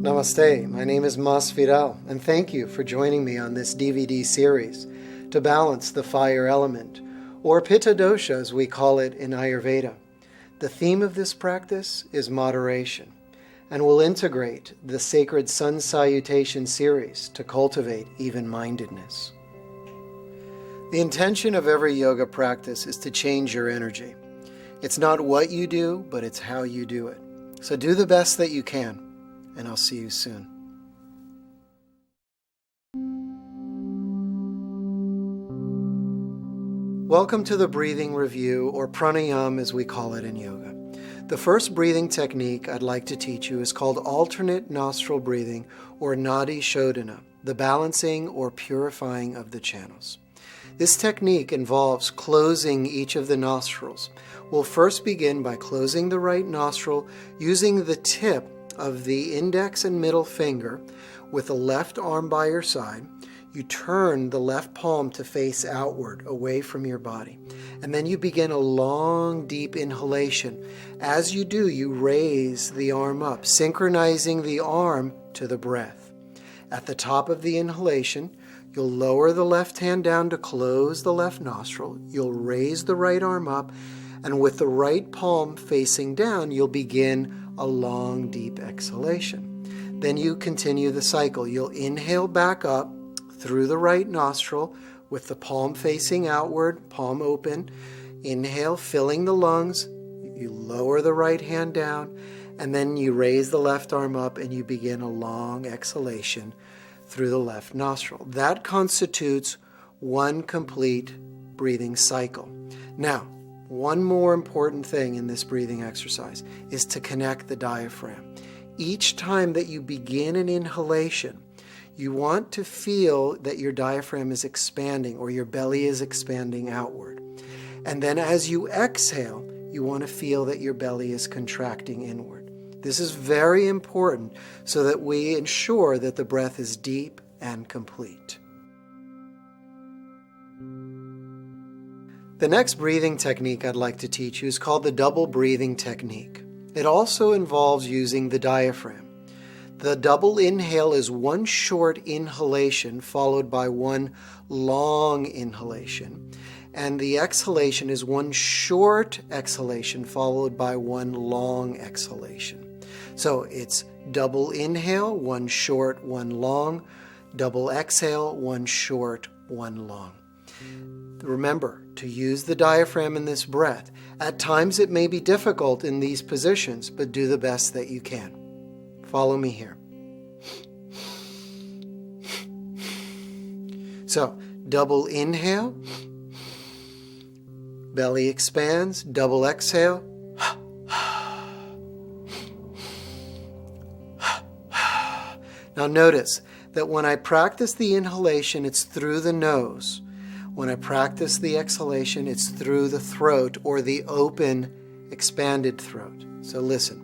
Namaste, my name is Vidal, and thank you for joining me on this DVD series to balance the fire element, or Pitta dosha as we call it in Ayurveda. The theme of this practice is moderation, and we'll integrate the sacred sun salutation series to cultivate even-mindedness. The intention of every yoga practice is to change your energy. It's not what you do, but it's how you do it. So do the best that you can, and I'll see you soon. Welcome to the breathing review, or Pranayama as we call it in yoga. The first breathing technique I'd like to teach you is called alternate nostril breathing, or Nadi Shodhana, the balancing or purifying of the channels. This technique involves closing each of the nostrils. We'll first begin by closing the right nostril using the tip of the index and middle finger with the left arm by your side. You turn the left palm to face outward, away from your body. And then you begin a long, deep inhalation. As you do, you raise the arm up, synchronizing the arm to the breath. At the top of the inhalation, you'll lower the left hand down to close the left nostril. You'll raise the right arm up, and with the right palm facing down, you'll begin a long, deep exhalation. Then you continue the cycle. You'll inhale back up through the right nostril with the palm facing outward, palm open. Inhale, filling the lungs. You lower the right hand down, and then you raise the left arm up and you begin a long exhalation through the left nostril. That constitutes one complete breathing cycle. Now, one more important thing in this breathing exercise is to connect the diaphragm. Each time that you begin an inhalation, you want to feel that your diaphragm is expanding or your belly is expanding outward. And then as you exhale, you want to feel that your belly is contracting inward. This is very important so that we ensure that the breath is deep and complete. The next breathing technique I'd like to teach you is called the double breathing technique. It also involves using the diaphragm. The double inhale is one short inhalation followed by one long inhalation. And the exhalation is one short exhalation followed by one long exhalation. So it's double inhale, one short, one long. Double exhale, one short, one long. Remember to use the diaphragm in this breath. At times it may be difficult in these positions, but do the best that you can. Follow me here. So, double inhale, belly expands, double exhale. Now notice that when I practice the inhalation, it's through the nose. When I practice the exhalation, it's through the throat or the open, expanded throat. So listen.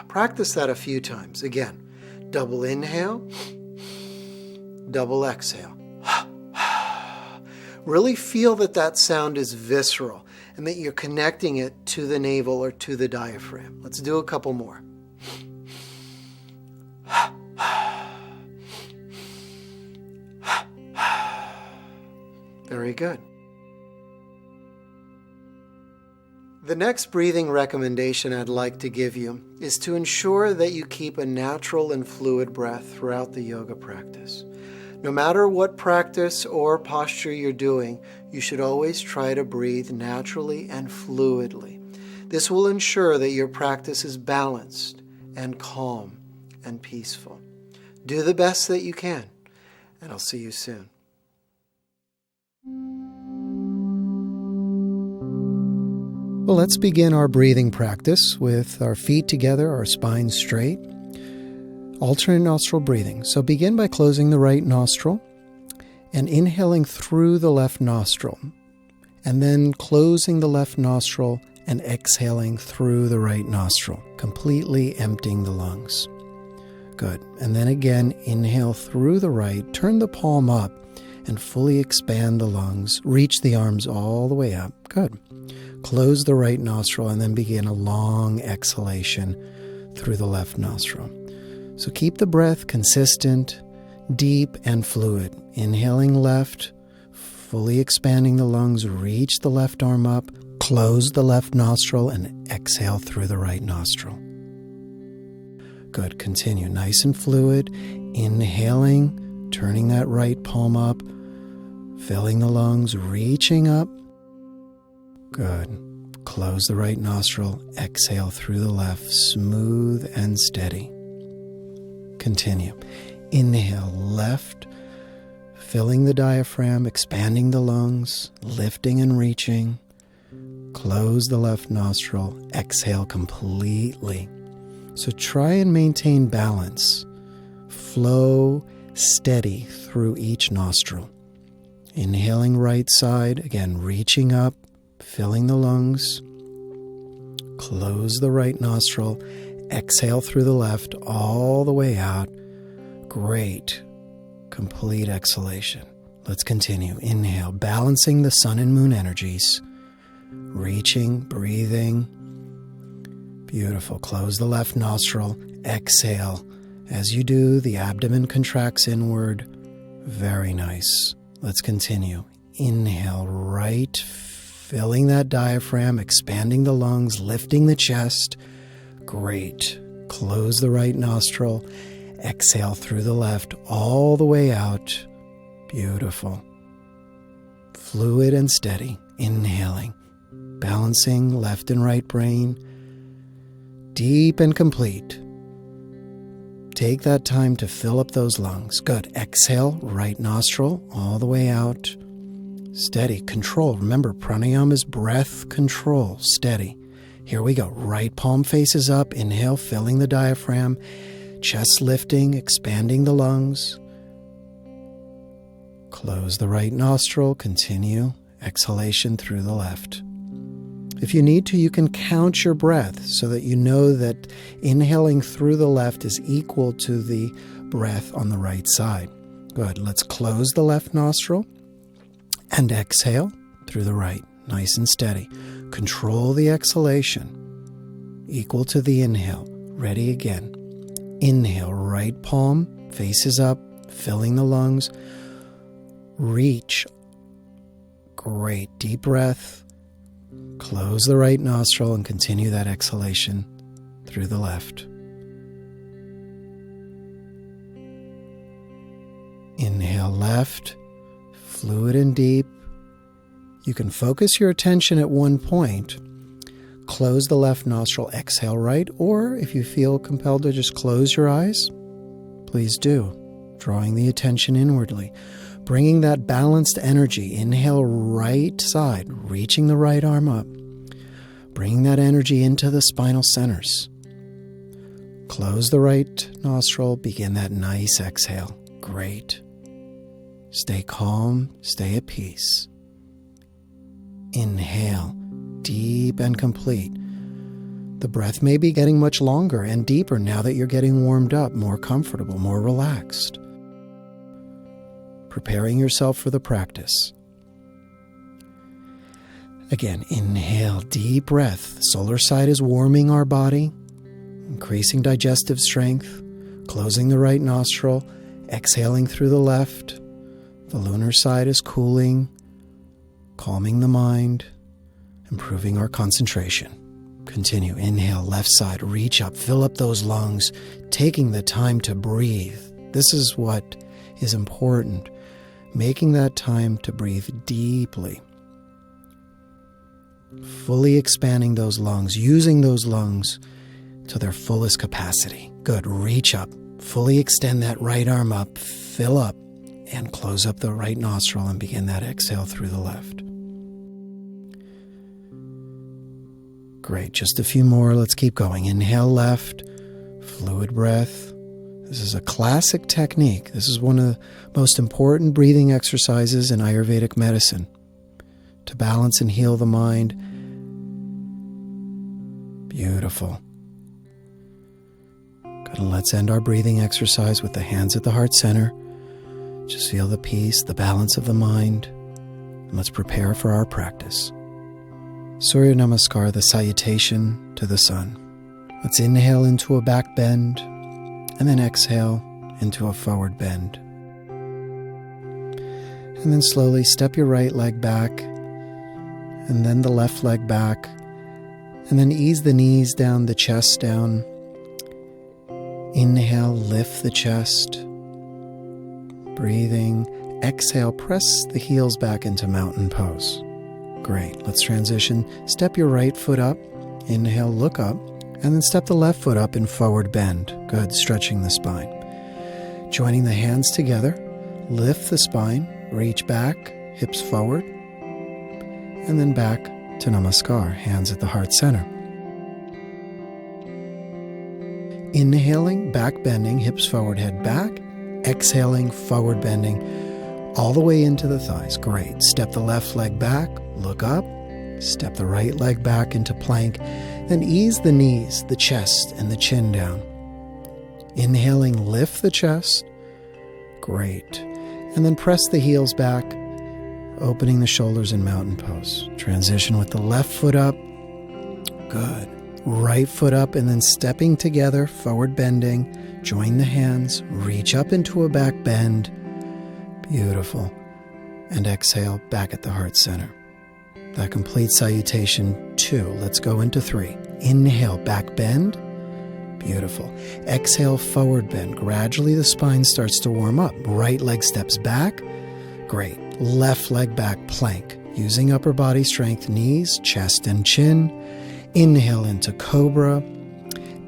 Practice that a few times. Again, double inhale, double exhale. Really feel that sound is visceral and that you're connecting it to the navel or to the diaphragm. Let's do a couple more. Very good. The next breathing recommendation I'd like to give you is to ensure that you keep a natural and fluid breath throughout the yoga practice. No matter what practice or posture you're doing, you should always try to breathe naturally and fluidly. This will ensure that your practice is balanced and calm and peaceful. Do the best that you can, and I'll see you soon. Well, let's begin our breathing practice with our feet together, our spine straight. Alternate nostril breathing. So begin by closing the right nostril and inhaling through the left nostril, and then closing the left nostril and exhaling through the right nostril, completely emptying the lungs. Good. And then again, inhale through the right, turn the palm up, and fully expand the lungs. Reach the arms all the way up. Good. Close the right nostril and then begin a long exhalation through the left nostril. So keep the breath consistent, deep, and fluid. Inhaling left, fully expanding the lungs. Reach the left arm up. Close the left nostril and exhale through the right nostril. Good. Continue. Nice and fluid. Inhaling, turning that right palm up, filling the lungs, reaching up. Good. Close the right nostril. Exhale through the left, smooth and steady. Continue. Inhale left, filling the diaphragm, expanding the lungs, lifting and reaching. Close the left nostril. Exhale completely. So try and maintain balance. Flow steady through each nostril. Inhaling right side, again reaching up, filling the lungs. Close the right nostril. Exhale through the left all the way out. Great. Complete exhalation. Let's continue. Inhale, balancing the sun and moon energies. Reaching, breathing. Beautiful. Close the left nostril. Exhale. As you do, the abdomen contracts inward. Very nice. Let's continue. Inhale, right, filling that diaphragm, expanding the lungs, lifting the chest. Great. Close the right nostril. Exhale through the left, all the way out. Beautiful. Fluid and steady. Inhaling. Balancing left and right brain. Deep and complete. Take that time to fill up those lungs. Good. Exhale, right nostril, all the way out. Steady. Control. Remember, pranayama is breath control. Steady. Here we go. Right palm faces up. Inhale, filling the diaphragm. Chest lifting, expanding the lungs. Close the right nostril. Continue. Exhalation through the left. If you need to, you can count your breath so that you know that inhaling through the left is equal to the breath on the right side. Good. Let's close the left nostril and exhale through the right. Nice and steady. Control the exhalation. Equal to the inhale. Ready again. Inhale, right palm faces up, filling the lungs. Reach. Great. Deep breath. Close the right nostril and continue that exhalation through the left. Inhale left, fluid and deep. You can focus your attention at one point. Close the left nostril, exhale right, or if you feel compelled to just close your eyes, please do, drawing the attention inwardly. Bringing that balanced energy, inhale right side, reaching the right arm up. Bringing that energy into the spinal centers. Close the right nostril, begin that nice exhale. Great. Stay calm, stay at peace. Inhale, deep and complete. The breath may be getting much longer and deeper now that you're getting warmed up, more comfortable, more relaxed. Preparing yourself for the practice. Again, inhale, deep breath. The solar side is warming our body, increasing digestive strength, closing the right nostril, exhaling through the left. The lunar side is cooling, calming the mind, improving our concentration. Continue. Inhale, left side, reach up, fill up those lungs, taking the time to breathe. This is what is important. Making that time to breathe deeply. Fully expanding those lungs, using those lungs to their fullest capacity. Good. Reach up. Fully extend that right arm up. Fill up and close up the right nostril and begin that exhale through the left. Great. Just a few more. Let's keep going. Inhale left. Fluid breath. This is a classic technique. This is one of the most important breathing exercises in Ayurvedic medicine to balance and heal the mind. Beautiful. Good. And let's end our breathing exercise with the hands at the heart center. Just feel the peace, the balance of the mind. And let's prepare for our practice. Surya Namaskar, the salutation to the sun. Let's inhale into a back bend and then exhale into a forward bend. And then slowly step your right leg back and then the left leg back. And then ease the knees down, the chest down. Inhale, lift the chest. Breathing. Exhale, press the heels back into mountain pose. Great. Let's transition. Step your right foot up. Inhale, look up. And then step the left foot up in forward bend. Good. Stretching the spine. Joining the hands together. Lift the spine. Reach back. Hips forward. And then back to Namaskar. Hands at the heart center. Inhaling, back bending, hips forward, head back. Exhaling, forward bending, all the way into the thighs. Great. Step the left leg back, look up. Step the right leg back into plank. Then ease the knees, the chest, and the chin down. Inhaling, lift the chest. Great. And then press the heels back, opening the shoulders in mountain pose. Transition with the left foot up. Good. Right foot up and then stepping together, forward bending. Join the hands, reach up into a back bend. Beautiful. And exhale, back at the heart center. That completes salutation 2. Let's go into 3. Inhale, back bend. Beautiful. Exhale, forward bend. Gradually the spine starts to warm up. Right leg steps back. Great. Left leg back, plank. Using upper body strength, knees, chest, and chin. Inhale into cobra.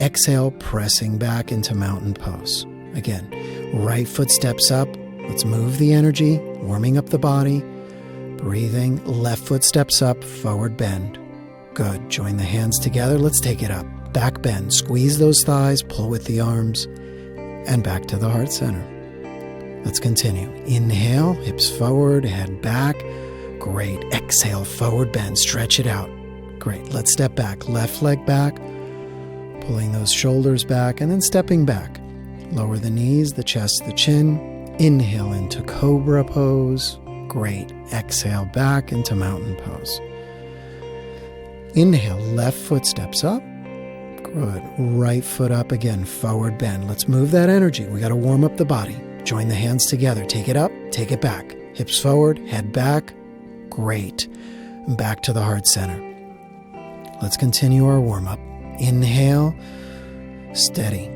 Exhale, pressing back into mountain pose. Again, right foot steps up. Let's move the energy, warming up the body. Breathing, left foot steps up, forward bend. Good. Join the hands together. Let's take it up. Back bend. Squeeze those thighs, pull with the arms, and back to the heart center. Let's continue. Inhale, hips forward, head back. Great. Exhale, forward bend. Stretch it out. Great. Let's step back. Left leg back. Pulling those shoulders back and then stepping back. Lower the knees, the chest, the chin. Inhale into cobra pose. Great. Exhale back into mountain pose. Inhale, left foot steps up. Good. Right foot up again, forward bend. Let's move that energy. We got to warm up the body. Join the hands together. Take it up, take it back. Hips forward, head back. Great. Back to the heart center. Let's continue our warm up. Inhale, steady.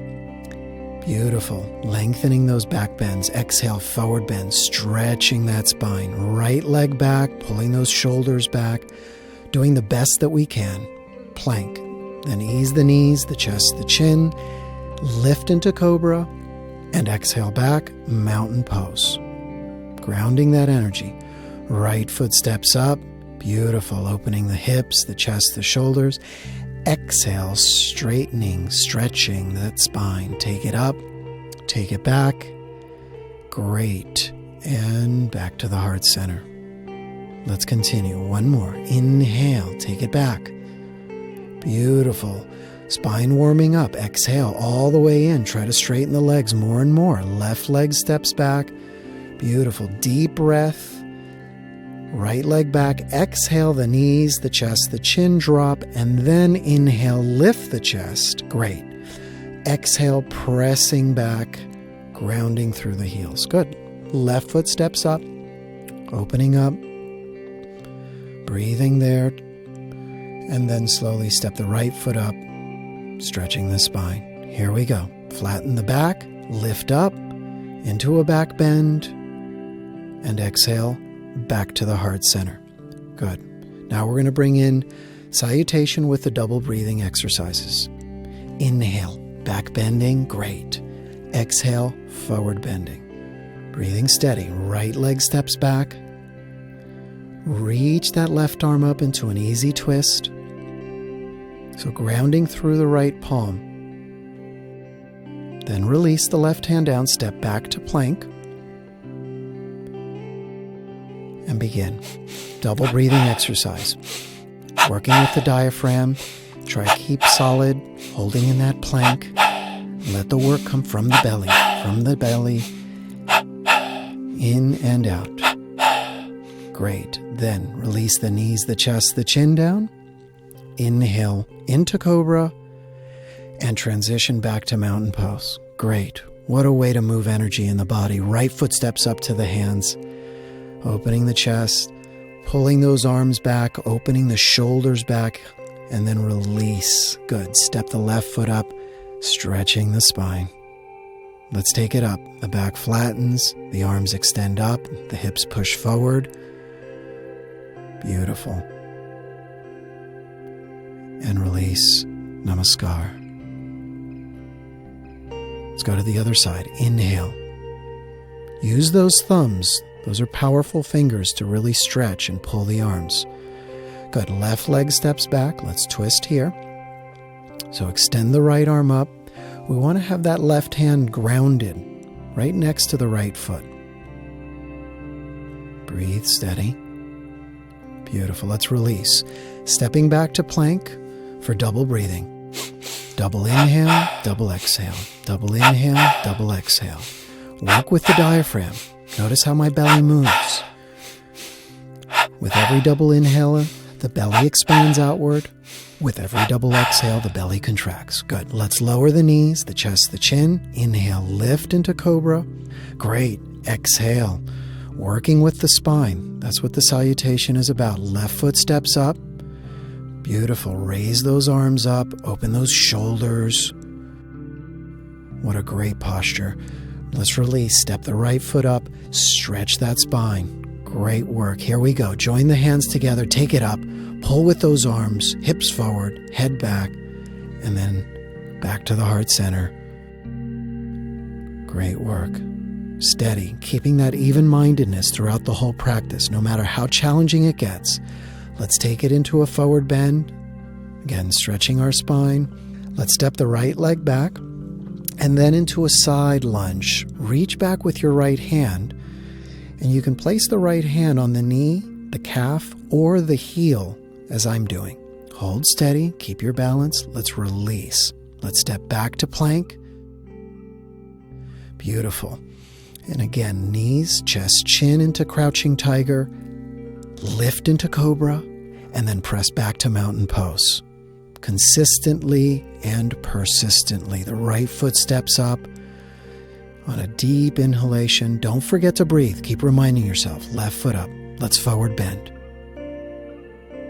Beautiful. Lengthening those back bends. Exhale, forward bend, stretching that spine. Right leg back, pulling those shoulders back. Doing the best that we can. Plank. Then ease the knees, the chest, the chin. Lift into cobra. And exhale back, mountain pose. Grounding that energy. Right foot steps up. Beautiful. Opening the hips, the chest, the shoulders. Exhale, straightening, stretching that spine. Take it up, take it back. Great. And back to the heart center. Let's continue. One more. Inhale, take it back. Beautiful. Spine warming up. Exhale all the way in. Try to straighten the legs more and more. Left leg steps back. Beautiful. Deep breath. Right leg back, exhale the knees, the chest, the chin drop, and then inhale, lift the chest. Great. Exhale, pressing back, grounding through the heels. Good. Left foot steps up, opening up, breathing there, and then slowly step the right foot up, stretching the spine. Here we go. Flatten the back, lift up into a back bend, and exhale. Back to the heart center. Good. Now we're going to bring in salutation with the double breathing exercises. Inhale, back bending, great. Exhale, forward bending. Breathing steady. Right leg steps back. Reach that left arm up into an easy twist. So grounding through the right palm. Then release the left hand down, step back to plank. And begin. Double breathing exercise. Working with the diaphragm. Try to keep solid, holding in that plank. Let the work come from the belly. From the belly. In and out. Great. Then release the knees, the chest, the chin down. Inhale into cobra and transition back to mountain pose. Great. What a way to move energy in the body. Right foot steps up to the hands, opening the chest, pulling those arms back, opening the shoulders back, and then release. Good. Step the left foot up, stretching the spine. Let's take it up. The back flattens, the arms extend up, the hips push forward. Beautiful. And release. Namaskar. Let's go to the other side. Inhale. Use those thumbs. Those are powerful fingers to really stretch and pull the arms. Good. Left leg steps back. Let's twist here. So extend the right arm up. We want to have that left hand grounded right next to the right foot. Breathe steady. Beautiful. Let's release. Stepping back to plank for double breathing. Double inhale, double exhale. Double inhale, double exhale. Work with the diaphragm. Notice how my belly moves. With every double inhale, the belly expands outward. With every double exhale, the belly contracts. Good. Let's lower the knees, the chest, the chin. Inhale, lift into cobra. Great. Exhale. Working with the spine. That's what the salutation is about. Left foot steps up. Beautiful. Raise those arms up. Open those shoulders. What a great posture. Let's release. Step the right foot up. Stretch that spine. Great work. Here we go. Join the hands together. Take it up. Pull with those arms. Hips forward. Head back. And then back to the heart center. Great work. Steady. Keeping that even-mindedness throughout the whole practice, no matter how challenging it gets. Let's take it into a forward bend. Again, stretching our spine. Let's step the right leg back and then into a side lunge. Reach back with your right hand, and you can place the right hand on the knee, the calf, or the heel, as I'm doing. Hold steady, keep your balance. Let's release. Let's step back to plank. Beautiful. And again, knees, chest, chin into crouching tiger. Lift into cobra, and then press back to mountain pose. Consistently and persistently. The right foot steps up on a deep inhalation. Don't forget to breathe. Keep reminding yourself. Left foot up. Let's forward bend.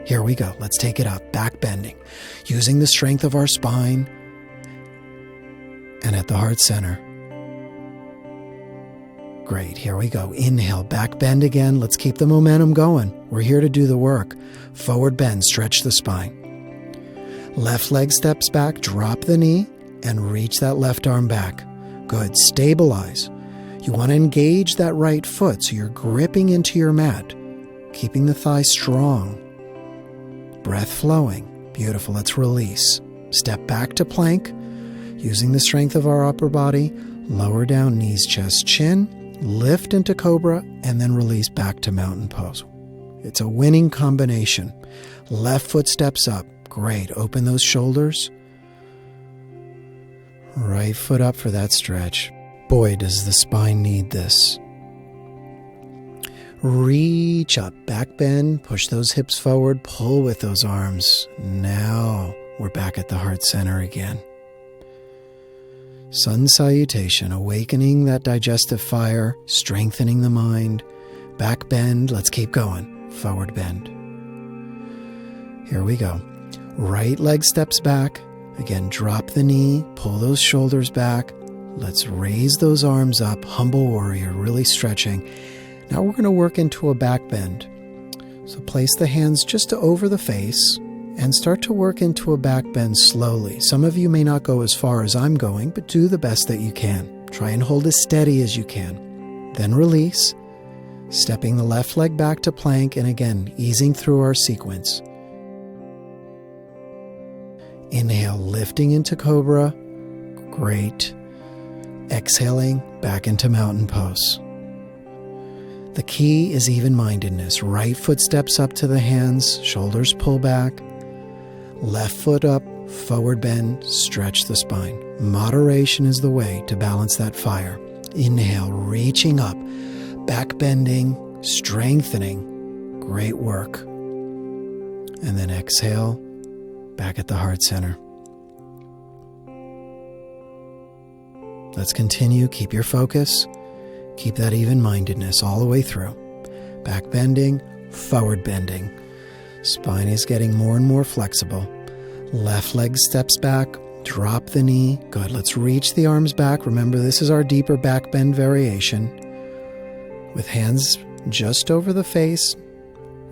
Here we go. Let's take it up. Back bending. Using the strength of our spine and at the heart center. Great. Here we go. Inhale. Back bend again. Let's keep the momentum going. We're here to do the work. Forward bend. Stretch the spine. Left leg steps back. Drop the knee and reach that left arm back. Good. Stabilize. You want to engage that right foot so you're gripping into your mat, keeping the thigh strong. Breath flowing. Beautiful. Let's release. Step back to plank. Using the strength of our upper body, lower down knees, chest, chin. Lift into cobra, and then release back to mountain pose. It's a winning combination. Left foot steps up. Great. Open those shoulders. Right foot up for that stretch. Boy, does the spine need this. Reach up. Back bend. Push those hips forward. Pull with those arms. Now we're back at the heart center again. Sun salutation, awakening that digestive fire, strengthening the mind. Back bend, let's keep going. Forward bend. Here we go. Right leg steps back. Again, drop the knee, pull those shoulders back. Let's raise those arms up, humble warrior, really stretching. Now we're going to work into a back bend. So place the hands just over the face and start to work into a back bend slowly. Some of you may not go as far as I'm going, but do the best that you can. Try and hold as steady as you can. Then release, stepping the left leg back to plank, and again, easing through our sequence. Inhale, lifting into cobra. Great. Exhaling, back into mountain pose. The key is even-mindedness. Right foot steps up to the hands, shoulders pull back. Left foot up, forward bend, stretch the spine. Moderation is the way to balance that fire. Inhale, reaching up. back bending, strengthening. Great work. And then exhale, back at the heart center. Let's continue. Keep your focus. Keep that even-mindedness all the way through. Back bending, forward bending. Spine is getting more and more flexible. Left leg steps back. Drop the knee. Good. Let's reach the arms back. Remember, this is our deeper back bend variation. With hands just over the face,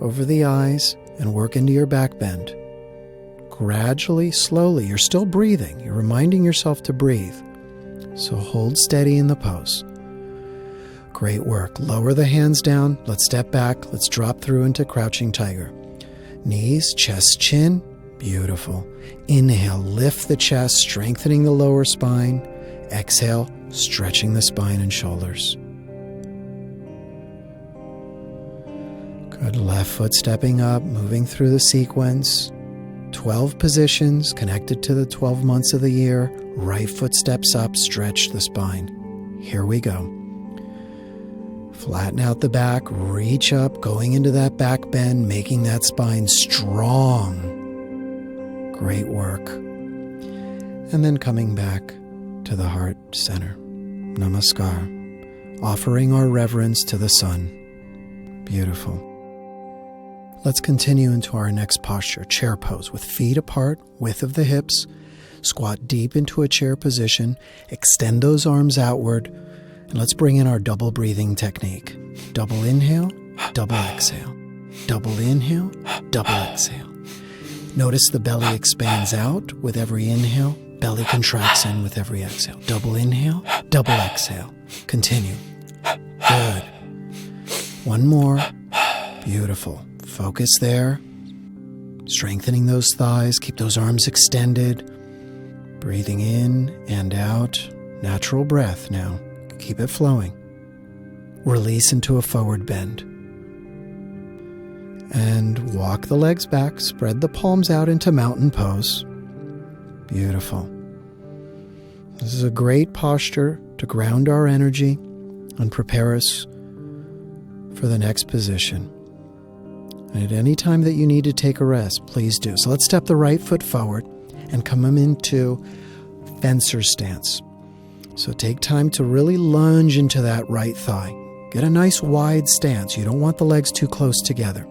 over the eyes, and work into your back bend. Gradually, slowly. You're still breathing. You're reminding yourself to breathe. So hold steady in the pose. Great work. Lower the hands down. Let's step back. Let's drop through into crouching tiger. Knees, chest, chin. Beautiful. Inhale, lift the chest, strengthening the lower spine. Exhale, stretching the spine and shoulders. Good. Left foot stepping up, moving through the sequence. 12 positions connected to the 12 months of the year. Right foot steps up, stretch the spine. Here we go. Flatten out the back, reach up, going into that back bend, making that spine strong. Great work. And then coming back to the heart center. Namaskar. Offering our reverence to the sun. Beautiful. Let's continue into our next posture, chair pose, with feet apart, width of the hips. Squat deep into a chair position. Extend those arms outward. And let's bring in our double breathing technique. Double inhale, double exhale. Double inhale, double exhale. Notice the belly expands out with every inhale. Belly contracts in with every exhale. Double inhale, double exhale. Continue. Good. One more. Beautiful. Focus there. Strengthening those thighs. Keep those arms extended. Breathing in and out. Natural breath now. Keep it flowing. Release into a forward bend. And walk the legs back. Spread the palms out into mountain pose. Beautiful. This is a great posture to ground our energy and prepare us for the next position. And at any time that you need to take a rest, please do. So let's step the right foot forward and come into fencer stance. So take time to really lunge into that right thigh. Get a nice wide stance. You don't want the legs too close together.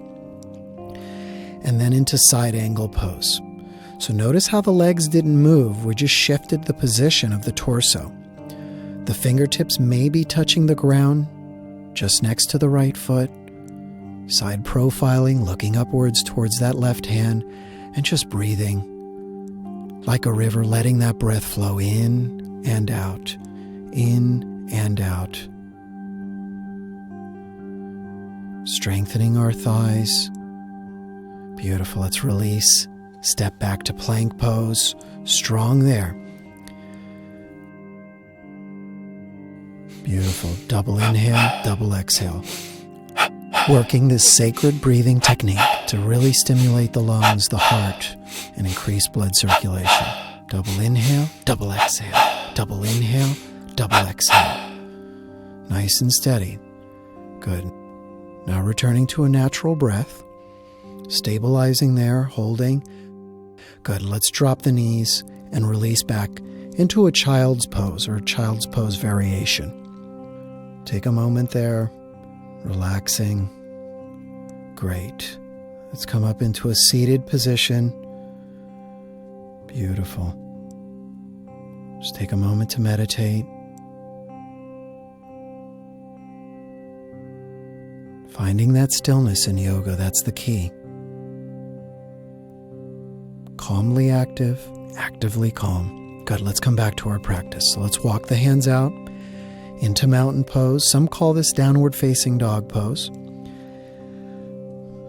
And then into side angle pose. So notice how the legs didn't move. We just shifted the position of the torso. The fingertips may be touching the ground just next to the right foot. Side profiling, looking upwards towards that left hand, and just breathing like a river, letting that breath flow in and out, in and out. Strengthening our thighs. Beautiful. Let's release. Step back to plank pose. Strong there. Beautiful. Double inhale, double exhale. Working this sacred breathing technique to really stimulate the lungs, the heart, and increase blood circulation. Double inhale, double exhale. Double inhale, double exhale. Nice and steady. Good. Now returning to a natural breath. Stabilizing there, holding. Good. Let's drop the knees and release back into a child's pose or a child's pose variation. Take a moment there, relaxing. Great. Let's come up into a seated position. Beautiful. Just take a moment to meditate. Finding that stillness in yoga, that's the key. Calmly active, actively calm. Good, let's come back to our practice. So let's walk the hands out into mountain pose. Some call this downward facing dog pose.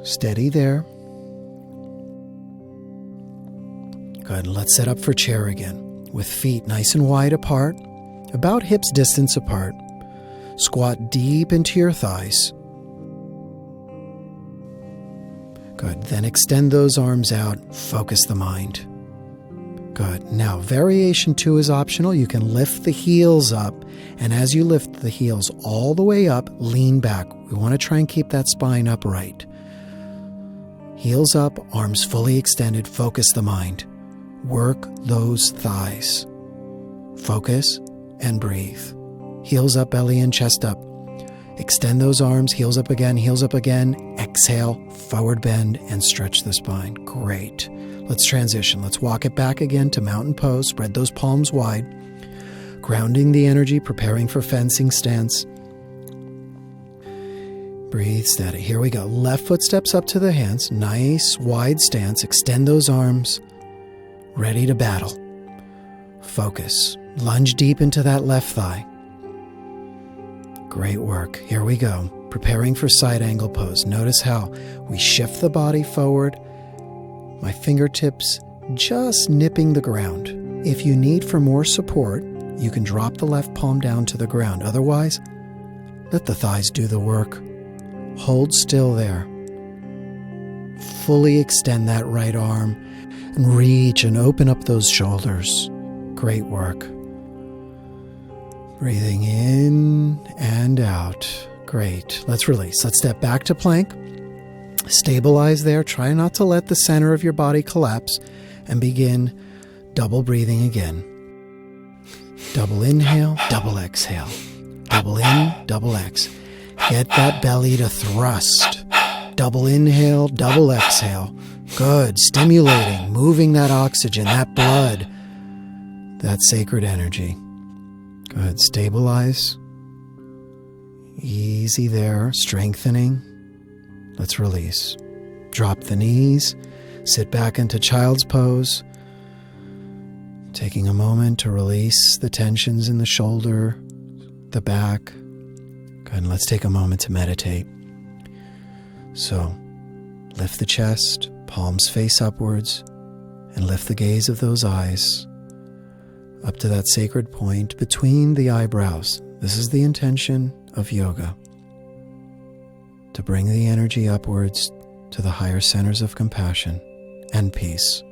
Steady there. Good, let's set up for chair again. With feet nice and wide apart, about hips distance apart. Squat deep into your thighs. Good. Then extend those arms out. Focus the mind. Good. Now, variation 2 is optional. You can lift the heels up, and as you lift the heels all the way up, lean back. We want to try and keep that spine upright. Heels up, arms fully extended, focus the mind. Work those thighs. Focus and breathe. Heels up, belly in, chest up. Extend those arms, heels up again, exhale, forward bend, and stretch the spine. Great. Let's transition. Let's walk it back again to mountain pose. Spread those palms wide. Grounding the energy, preparing for fencing stance. Breathe steady. Here we go. Left foot steps up to the hands. Nice wide stance. Extend those arms. Ready to battle. Focus. Lunge deep into that left thigh. Great work. Here we go. Preparing for side angle pose. Notice how we shift the body forward. My fingertips just nipping the ground. If you need for more support, you can drop the left palm down to the ground. Otherwise, let the thighs do the work. Hold still there. Fully extend that right arm and reach and open up those shoulders. Great work. Breathing in and out. Great. Let's release. Let's step back to plank. Stabilize there. Try not to let the center of your body collapse and begin double breathing again. Double inhale, double exhale. Double in, double exhale. Get that belly to thrust. Double inhale, double exhale. Good. Stimulating, moving that oxygen, that blood, that sacred energy. Good. Stabilize. Easy there. Strengthening. Let's release. Drop the knees. Sit back into child's pose. Taking a moment to release the tensions in the shoulder, the back. Good. And let's take a moment to meditate. So, lift the chest, palms face upwards, and lift the gaze of those eyes up to that sacred point between the eyebrows. This is the intention of yoga, to bring the energy upwards to the higher centers of compassion and peace.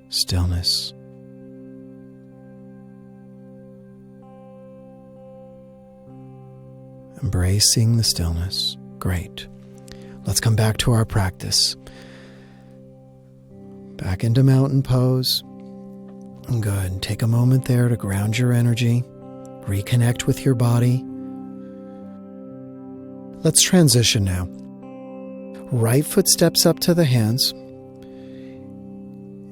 Stillness. Embracing the stillness. Great. Let's come back to our practice. Back into mountain pose. Good. Take a moment there to ground your energy. Reconnect with your body. Let's transition now. Right foot steps up to the hands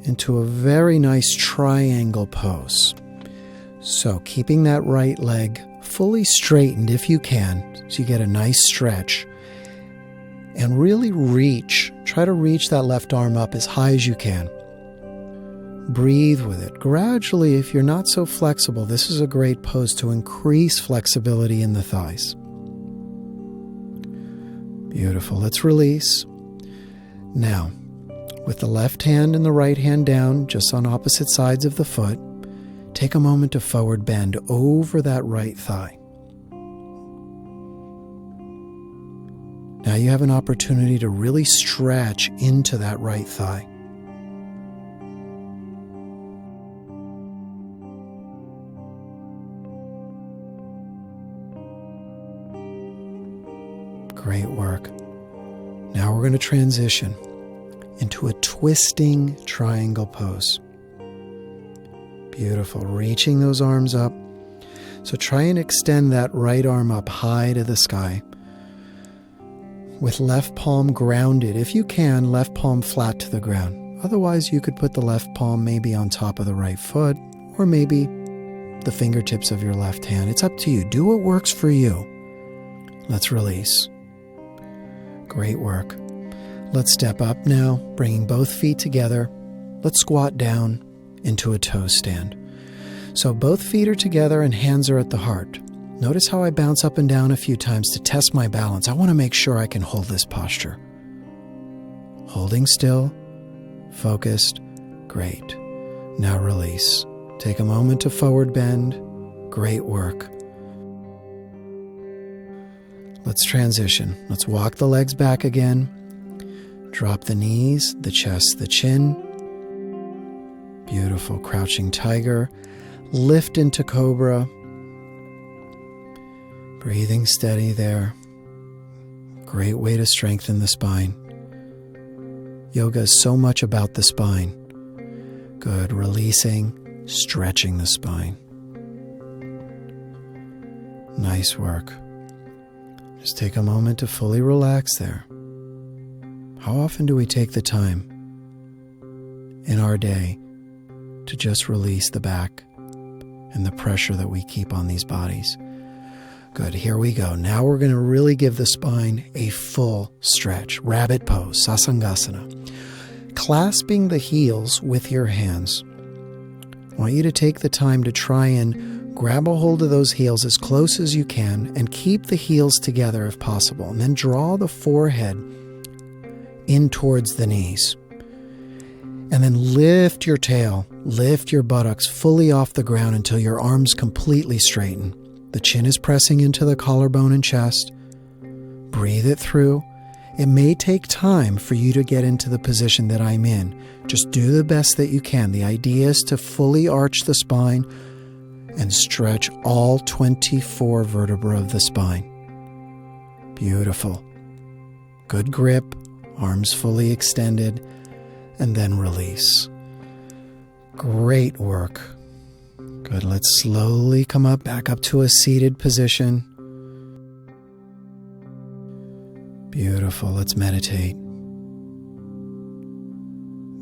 into a very nice triangle pose. So keeping that right leg fully straightened if you can, so you get a nice stretch. And really reach. Try to reach that left arm up as high as you can. Breathe with it. Gradually, if you're not so flexible, this is a great pose to increase flexibility in the thighs. Beautiful. Let's release. Now, with the left hand and the right hand down, just on opposite sides of the foot, take a moment to forward bend over that right thigh. Now you have an opportunity to really stretch into that right thigh. Great work. Now we're going to transition into a twisting triangle pose. Beautiful. Reaching those arms up. So try and extend that right arm up high to the sky. With left palm grounded. If you can, left palm flat to the ground. Otherwise, you could put the left palm maybe on top of the right foot, or maybe the fingertips of your left hand. It's up to you. Do what works for you. Let's release. Great work. Let's step up now, bringing both feet together. Let's squat down into a toe stand. So both feet are together and hands are at the heart. Notice how I bounce up and down a few times to test my balance. I want to make sure I can hold this posture. Holding still, focused, great. Now release. Take a moment to forward bend. Great work. Let's transition. Let's walk the legs back again. Drop the knees, the chest, the chin. Beautiful. Crouching tiger. Lift into cobra. Breathing steady there. Great way to strengthen the spine. Yoga is so much about the spine. Good. Releasing, stretching the spine. Nice work. Just take a moment to fully relax there. How often do we take the time in our day to just release the back and the pressure that we keep on these bodies? Good, here we go. Now we're going to really give the spine a full stretch. Rabbit pose, Sasangasana. Clasping the heels with your hands. I want you to take the time to try and grab a hold of those heels as close as you can and keep the heels together if possible. And then draw the forehead in towards the knees. And then lift your tail, lift your buttocks fully off the ground until your arms completely straighten. The chin is pressing into the collarbone and chest. Breathe it through. It may take time for you to get into the position that I'm in. Just do the best that you can. The idea is to fully arch the spine and stretch all 24 vertebrae of the spine. Beautiful. Good grip. Arms fully extended, and then release. Great work. Good. Let's slowly come up, back up to a seated position. Beautiful. Let's meditate.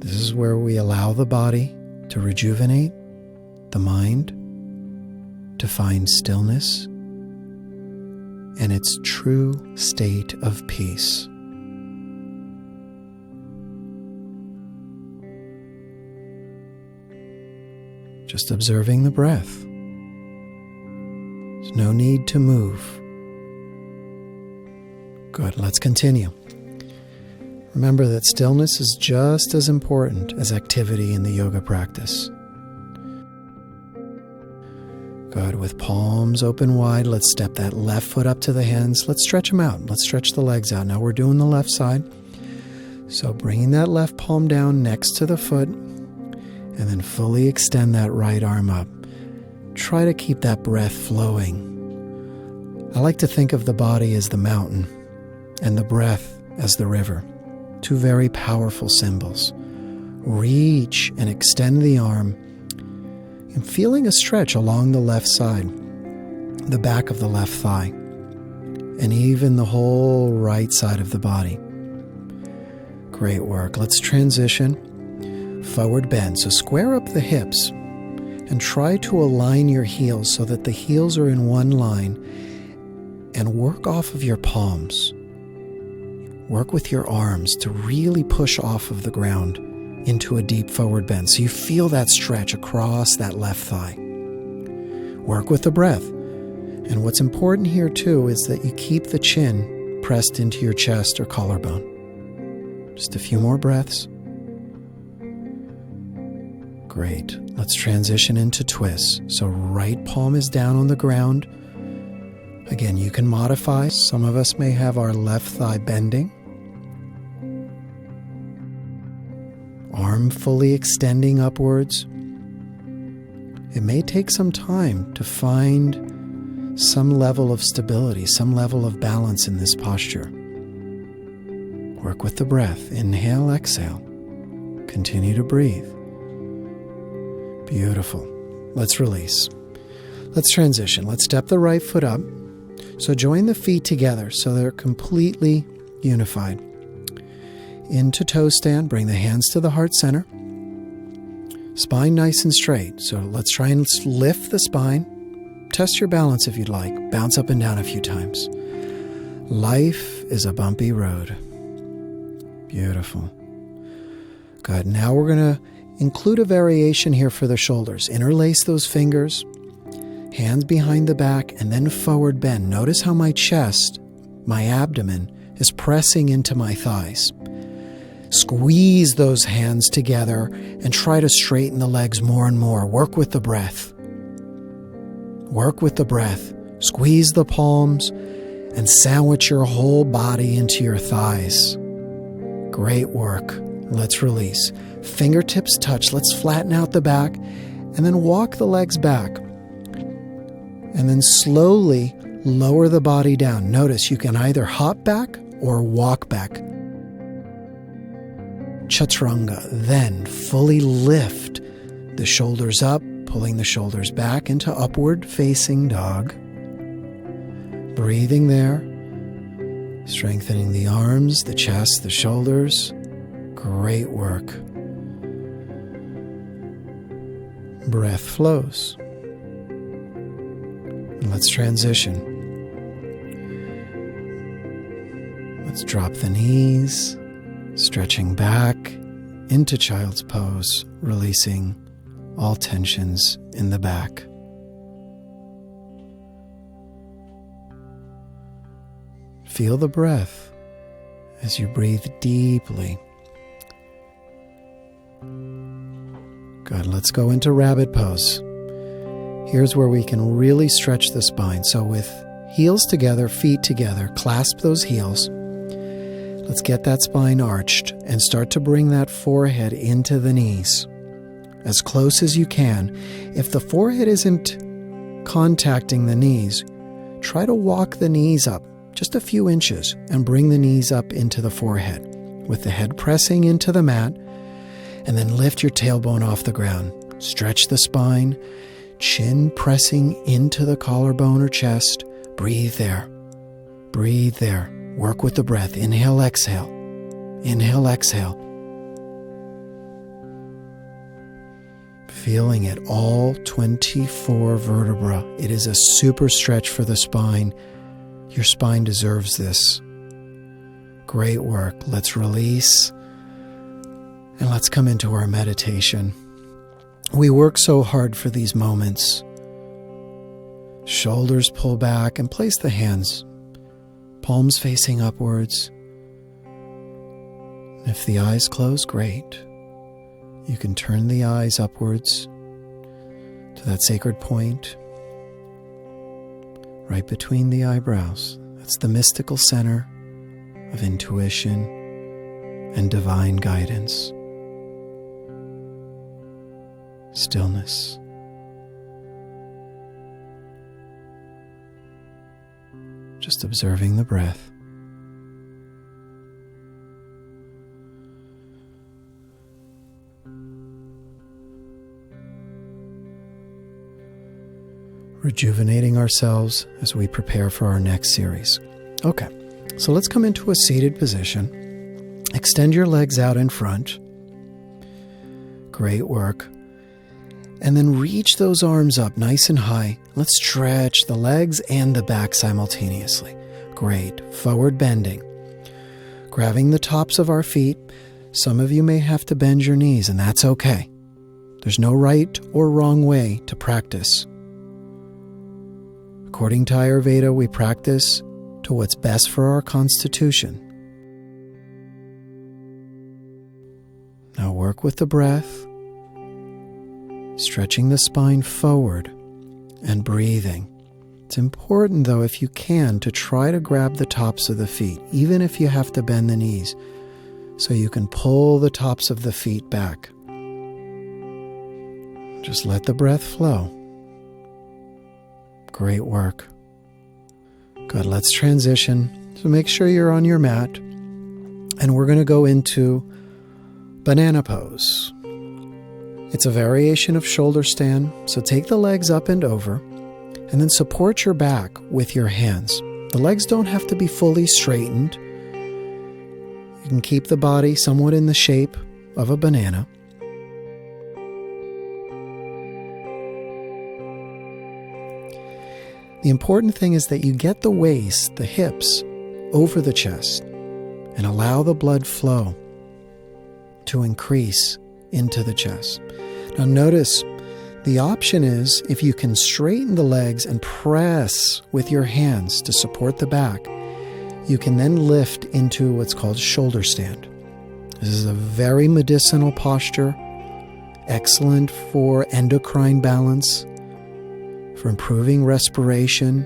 This is where we allow the body to rejuvenate, the mind to find stillness and its true state of peace. Just observing the breath. There's no need to move. Good, let's continue. Remember that stillness is just as important as activity in the yoga practice. Good, with palms open wide, let's step that left foot up to the hands. Let's stretch them out. Let's stretch the legs out. Now we're doing the left side. So bringing that left palm down next to the foot, and then fully extend that right arm up. Try to keep that breath flowing. I like to think of the body as the mountain and the breath as the river. Two very powerful symbols. Reach and extend the arm and feeling a stretch along the left side, the back of the left thigh, and even the whole right side of the body. Great work. Let's transition. Forward bend. So square up the hips and try to align your heels so that the heels are in one line, and work off of your palms. Work with your arms to really push off of the ground into a deep forward bend. So you feel that stretch across that left thigh. Work with the breath. And what's important here too is that you keep the chin pressed into your chest or collarbone. Just a few more breaths. Great. Let's transition into twists. So right palm is down on the ground. Again, you can modify. Some of us may have our left thigh bending. Arm fully extending upwards. It may take some time to find some level of stability, some level of balance in this posture. Work with the breath. Inhale, exhale. Continue to breathe. Beautiful. Let's release. Let's transition. Let's step the right foot up. So join the feet together so they're completely unified. Into toe stand. Bring the hands to the heart center. Spine nice and straight. So let's try and lift the spine. Test your balance if you'd like. Bounce up and down a few times. Life is a bumpy road. Beautiful. Good. Now we're going to include a variation here for the shoulders. Interlace those fingers, hands behind the back, and then forward bend. Notice how my chest, my abdomen, is pressing into my thighs. Squeeze those hands together and try to straighten the legs more and more. Work with the breath. Work with the breath. Squeeze the palms and sandwich your whole body into your thighs. Great work. Let's release. Fingertips touch. Let's flatten out the back and then walk the legs back. And then slowly lower the body down. Notice you can either hop back or walk back. Chaturanga. Then fully lift the shoulders up, pulling the shoulders back into upward facing dog. Breathing there. Strengthening the arms, the chest, the shoulders. Great work. Breath flows. And let's transition. Let's drop the knees, stretching back into child's pose, releasing all tensions in the back. Feel the breath as you breathe deeply. Good. Let's go into rabbit pose. Here's where we can really stretch the spine. So with heels together, feet together, clasp those heels. Let's get that spine arched and start to bring that forehead into the knees as close as you can. If the forehead isn't contacting the knees, try to walk the knees up just a few inches and bring the knees up into the forehead with the head pressing into the mat, and then lift your tailbone off the ground. Stretch the spine, chin pressing into the collarbone or chest. Breathe there. Breathe there. Work with the breath. Inhale, exhale. Inhale, exhale. Feeling it all 24 vertebrae. It is a super stretch for the spine. Your spine deserves this. Great work. Let's release. And let's come into our meditation. We work so hard for these moments. Shoulders pull back and place the hands, palms facing upwards. If the eyes close, great. You can turn the eyes upwards to that sacred point right between the eyebrows. That's the mystical center of intuition and divine guidance. Stillness. Just observing the breath. Rejuvenating ourselves as we prepare for our next series. Okay, so let's come into a seated position. Extend your legs out in front. Great work. And then reach those arms up nice and high. Let's stretch the legs and the back simultaneously. Great. Forward bending. Grabbing the tops of our feet. Some of you may have to bend your knees, and that's okay. There's no right or wrong way to practice. According to Ayurveda, we practice to what's best for our constitution. Now work with the breath, stretching the spine forward and breathing. It's important, though, if you can, to try to grab the tops of the feet, even if you have to bend the knees, so you can pull the tops of the feet back. Just let the breath flow. Great work. Good, let's transition. So make sure you're on your mat. And we're going to go into banana pose. It's a variation of shoulder stand. So take the legs up and over, and then support your back with your hands. The legs don't have to be fully straightened. You can keep the body somewhat in the shape of a banana. The important thing is that you get the waist, the hips, over the chest and allow the blood flow to increase into the chest. Now notice, the option is if you can straighten the legs and press with your hands to support the back, you can then lift into what's called shoulder stand. This is a very medicinal posture, excellent for endocrine balance, for improving respiration,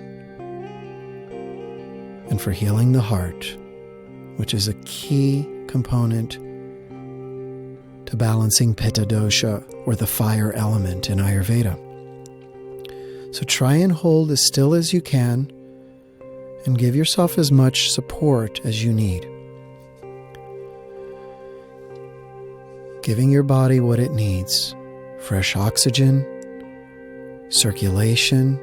and for healing the heart, which is a key component to balancing Pitta dosha, or the fire element in Ayurveda. So try and hold as still as you can and give yourself as much support as you need. Giving your body what it needs: fresh oxygen, circulation,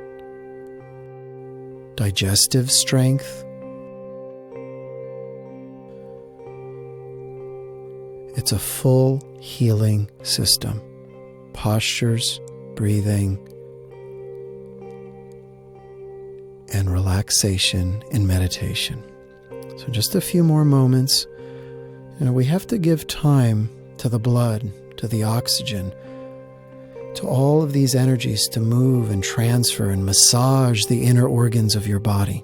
digestive strength. It's a full healing system. Postures, breathing, and relaxation in meditation. So just a few more moments. We have to give time to the blood, to the oxygen, to all of these energies to move and transfer and massage the inner organs of your body.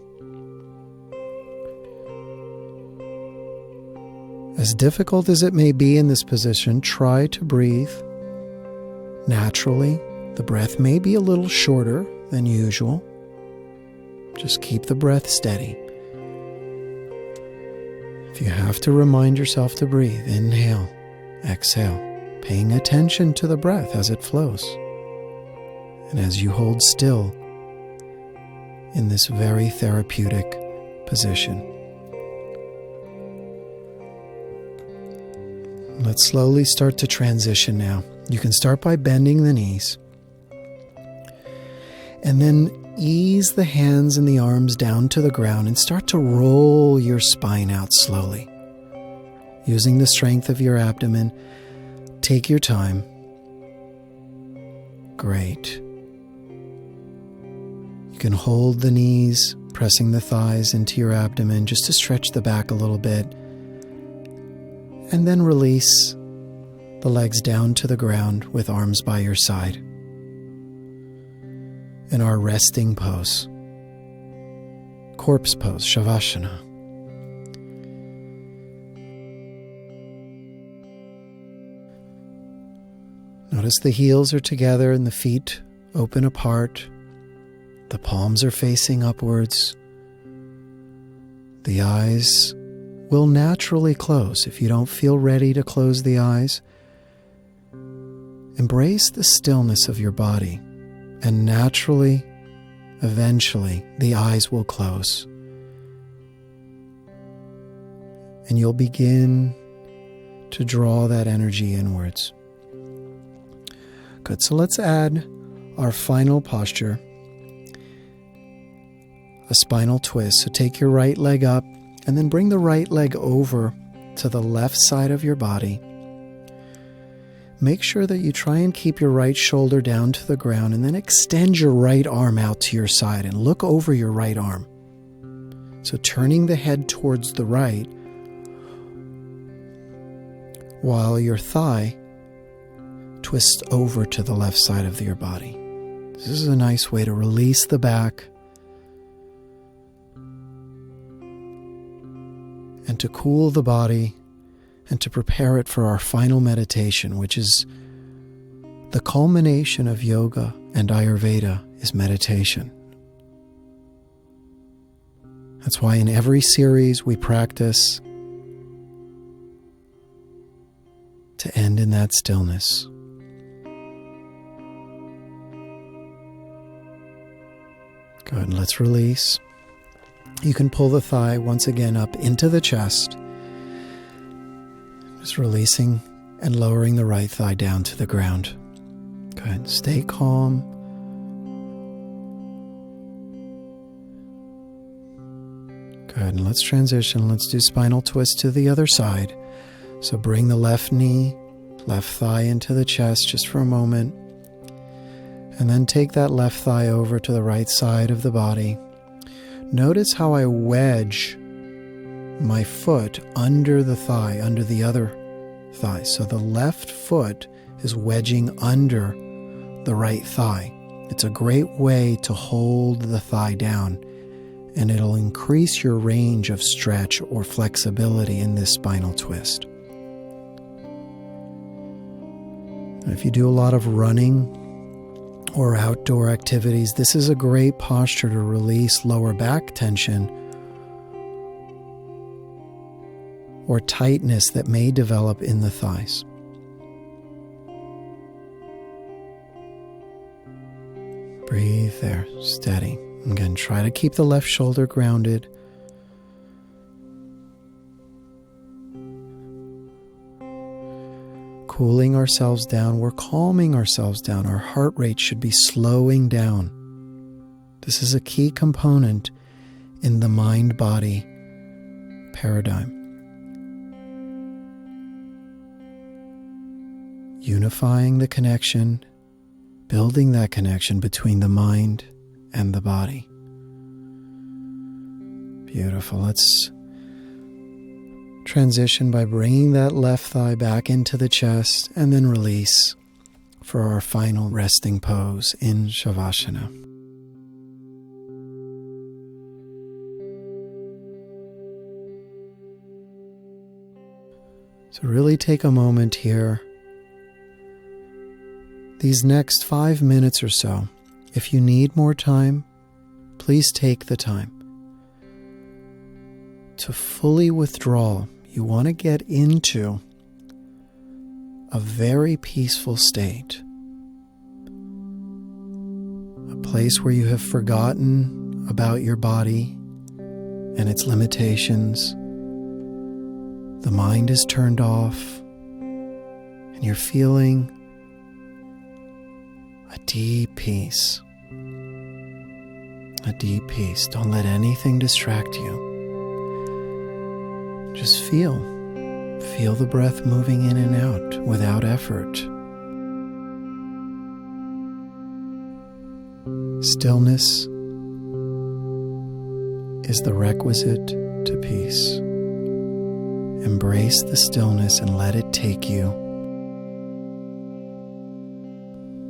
As difficult as it may be in this position, try to breathe naturally. The breath may be a little shorter than usual. Just keep the breath steady. If you have to remind yourself to breathe, inhale, exhale, paying attention to the breath as it flows. And as you hold still in this very therapeutic position. Let's slowly start to transition now. You can start by bending the knees. And then ease the hands and the arms down to the ground and start to roll your spine out slowly. Using the strength of your abdomen, take your time. Great. You can hold the knees, pressing the thighs into your abdomen just to stretch the back a little bit. And then release the legs down to the ground with arms by your side. In our resting pose, corpse pose, Shavasana. Notice the heels are together and the feet open apart. The palms are facing upwards. The eyes will naturally close. If you don't feel ready to close the eyes, embrace the stillness of your body, and naturally, eventually, the eyes will close. And you'll begin to draw that energy inwards. Good, so let's add our final posture, a spinal twist. So take your right leg up, and then bring the right leg over to the left side of your body. Make sure that you try and keep your right shoulder down to the ground, and then extend your right arm out to your side and look over your right arm. So turning the head towards the right, while your thigh twists over to the left side of your body. This is a nice way to release the back and to cool the body and to prepare it for our final meditation, which is the culmination of yoga and Ayurveda is meditation. That's why in every series we practice to end in that stillness. Good, let's release. You can pull the thigh once again up into the chest. Just releasing and lowering the right thigh down to the ground. Good. Stay calm. Good. And let's transition. Let's do spinal twist to the other side. So bring the left knee, left thigh into the chest just for a moment. And then take that left thigh over to the right side of the body. Notice how I wedge my foot under the thigh, under the other thigh. So the left foot is wedging under the right thigh. It's a great way to hold the thigh down, and it'll increase your range of stretch or flexibility in this spinal twist. And if you do a lot of running or outdoor activities, this is a great posture to release lower back tension or tightness that may develop in the thighs. Breathe there, steady. Again, try to keep the left shoulder grounded. Cooling ourselves down, we're calming ourselves down. Our heart rate should be slowing down. This is a key component in the mind-body paradigm. Unifying the connection, building that connection between the mind and the body. Beautiful. Let's transition by bringing that left thigh back into the chest and then release for our final resting pose in Shavasana. So really take a moment here. These next 5 minutes or so, if you need more time, please take the time to fully withdraw. You want to get into a very peaceful state, a place where you have forgotten about your body and its limitations. The mind is turned off, and you're feeling a deep peace. A deep peace. Don't let anything distract you. Just feel the breath moving in and out without effort. Stillness is the requisite to peace. Embrace the stillness and let it take you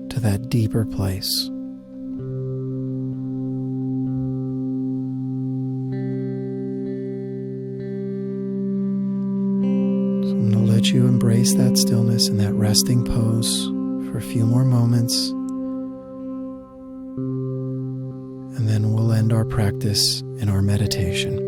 to that deeper place. You embrace that stillness and that resting pose for a few more moments, and then we'll end our practice in our meditation.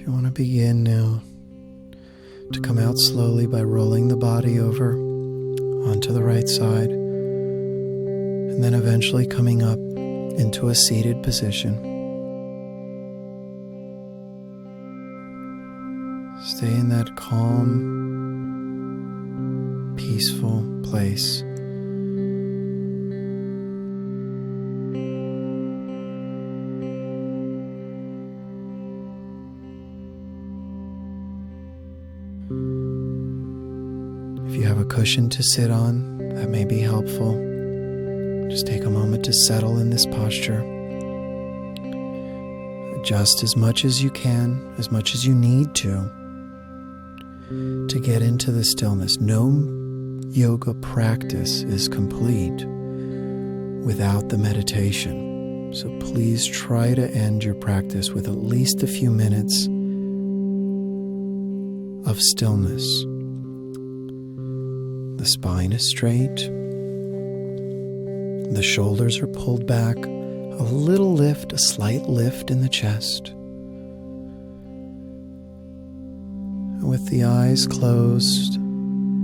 You want to begin now to come out slowly by rolling the body over onto the right side, and then eventually coming up into a seated position. Stay in that calm, peaceful place. If you have a cushion to sit on, that may be helpful. Just take a moment to settle in this posture. Adjust as much as you can, as much as you need to get into the stillness. No yoga practice is complete without the meditation. So please try to end your practice with at least a few minutes of stillness. The spine is straight. The shoulders are pulled back. A little lift, a slight lift in the chest. And with the eyes closed,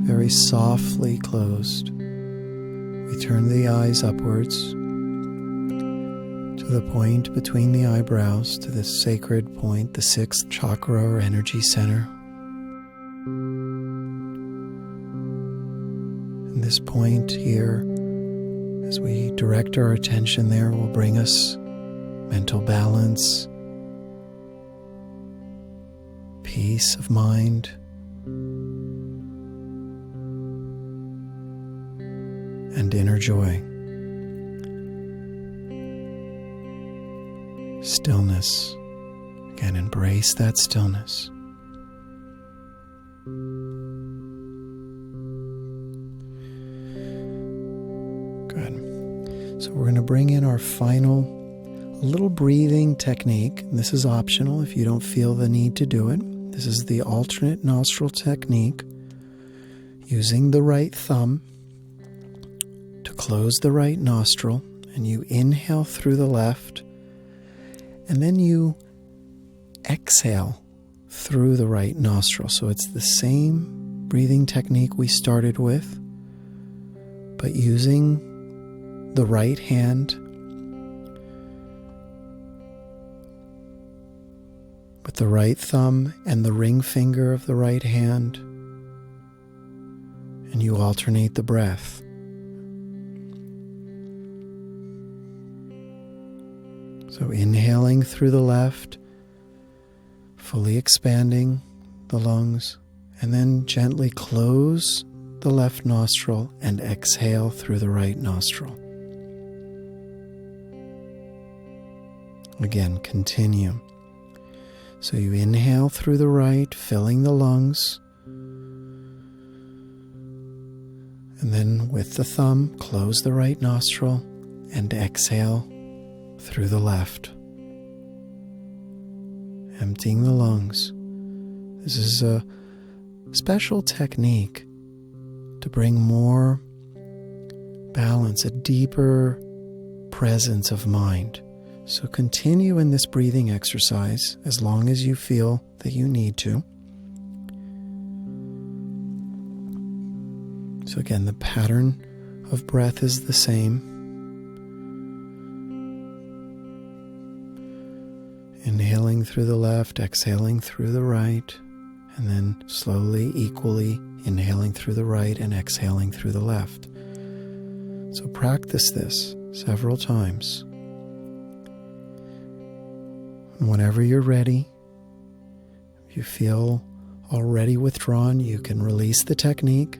very softly closed, we turn the eyes upwards to the point between the eyebrows, to this sacred point, the sixth chakra or energy center. And this point here, as we direct our attention there, will bring us mental balance, peace of mind, and inner joy. Stillness. Again, embrace that stillness. Good. So we're going to bring in our final little breathing technique. This is optional if you don't feel the need to do it. This is the alternate nostril technique, using the right thumb to close the right nostril, and you inhale through the left, and then you exhale through the right nostril. So it's the same breathing technique we started with, but using the right hand with the right thumb and the ring finger of the right hand, and you alternate the breath. So inhaling through the left, fully expanding the lungs, and then gently close the left nostril and exhale through the right nostril. Again, continue. So you inhale through the right, filling the lungs, and then with the thumb, close the right nostril and exhale through the left, emptying the lungs. This is a special technique to bring more balance, a deeper presence of mind. So continue in this breathing exercise as long as you feel that you need to. So again, the pattern of breath is the same. Inhaling through the left, exhaling through the right, and then slowly, equally inhaling through the right and exhaling through the left. So practice this several times. Whenever you're ready, if you feel already withdrawn, you can release the technique,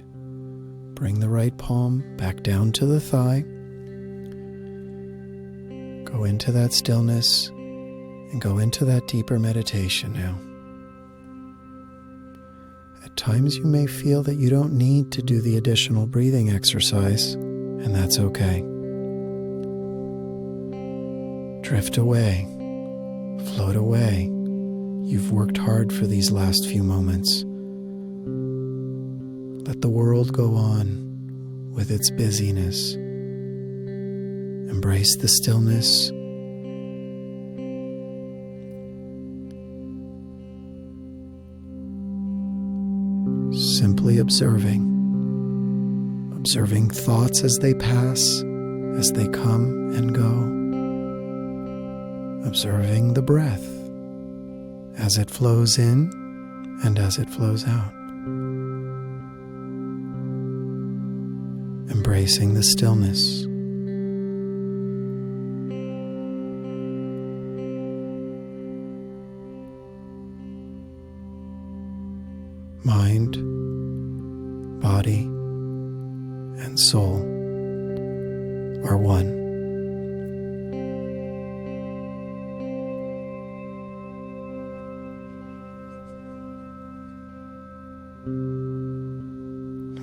bring the right palm back down to the thigh, go into that stillness, and go into that deeper meditation now. At times you may feel that you don't need to do the additional breathing exercise, and that's okay. Drift away. Float away. You've worked hard for these last few moments. Let the world go on with its busyness. Embrace the stillness. Simply observing thoughts as they pass, as they come and go. Observing the breath as it flows in and as it flows out. Embracing the stillness. Mind, body, and soul are one.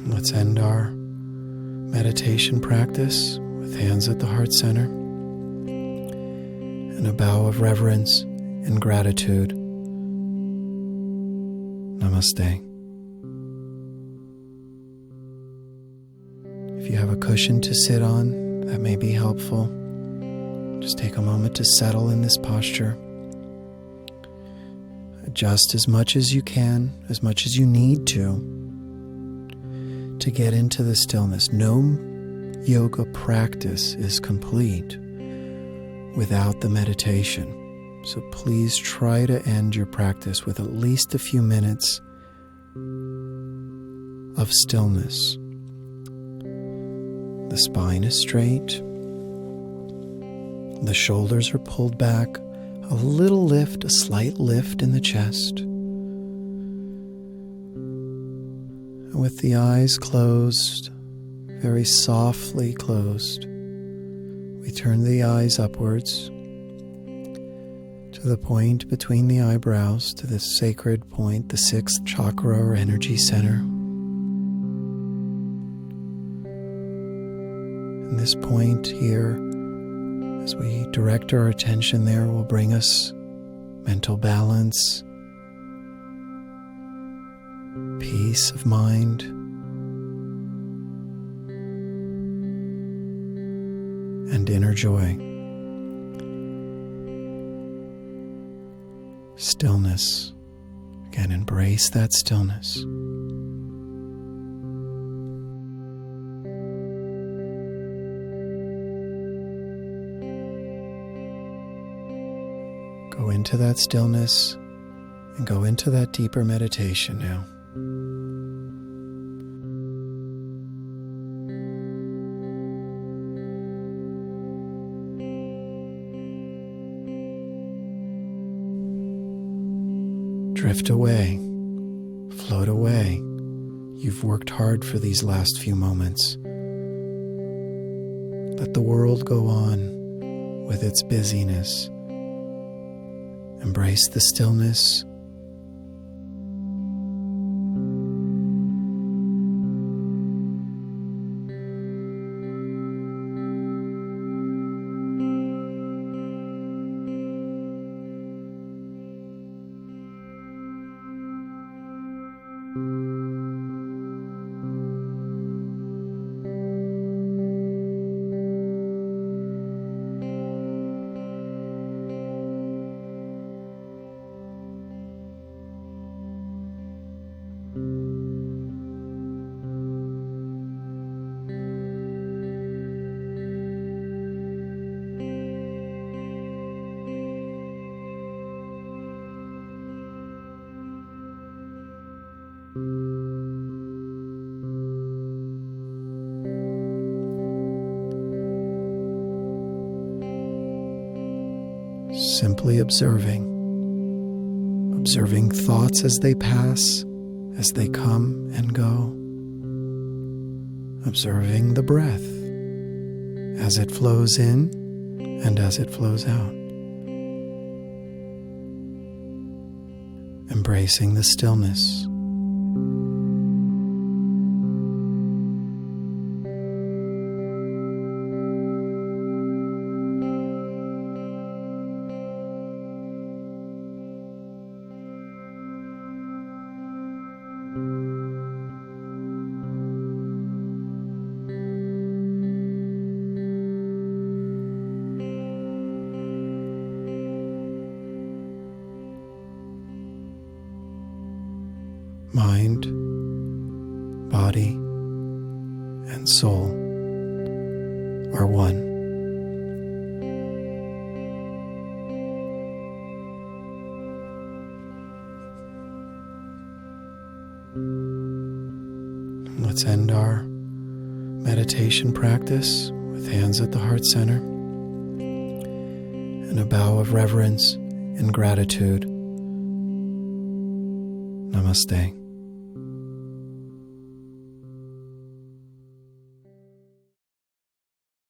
Let's end our meditation practice with hands at the heart center and a bow of reverence and gratitude. Namaste. If you have a cushion to sit on, that may be helpful. Just take a moment to settle in this posture. Adjust as much as you can, as much as you need to get into the stillness. No yoga practice is complete without the meditation. So please try to end your practice with at least a few minutes of stillness. The spine is straight. The shoulders are pulled back. A little lift, a slight lift in the chest. With the eyes closed, very softly closed, we turn the eyes upwards to the point between the eyebrows, to the sacred point, the sixth chakra or energy center. And this point here, as we direct our attention there, will bring us mental balance, peace of mind, and inner joy. Stillness. Again, embrace that stillness. Go into that stillness and go into that deeper meditation now. Drift away, float away. You've worked hard for these last few moments. Let the world go on with its busyness. Embrace the stillness. Simply observing thoughts as they pass, as they come and go. Observing the breath as it flows in and as it flows out. Embracing the stillness. Mind, body, and soul are one. Let's end our meditation practice with hands at the heart center and a bow of reverence and gratitude. Namaste.